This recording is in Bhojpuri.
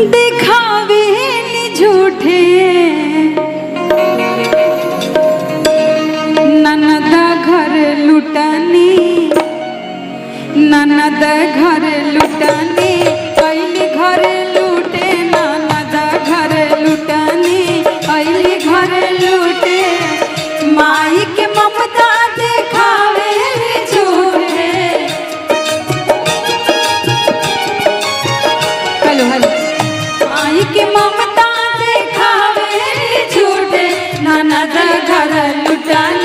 दिखावे झूठे ननद घर लुटानी ननद घर लुटानी पहली घर लूटे ननद घर लुटानी पहली घर लूटे माई के ममता दिखावे झूठे। हेलो हेलो माई के ममता दिखावे झूठे ननद घर लुटानी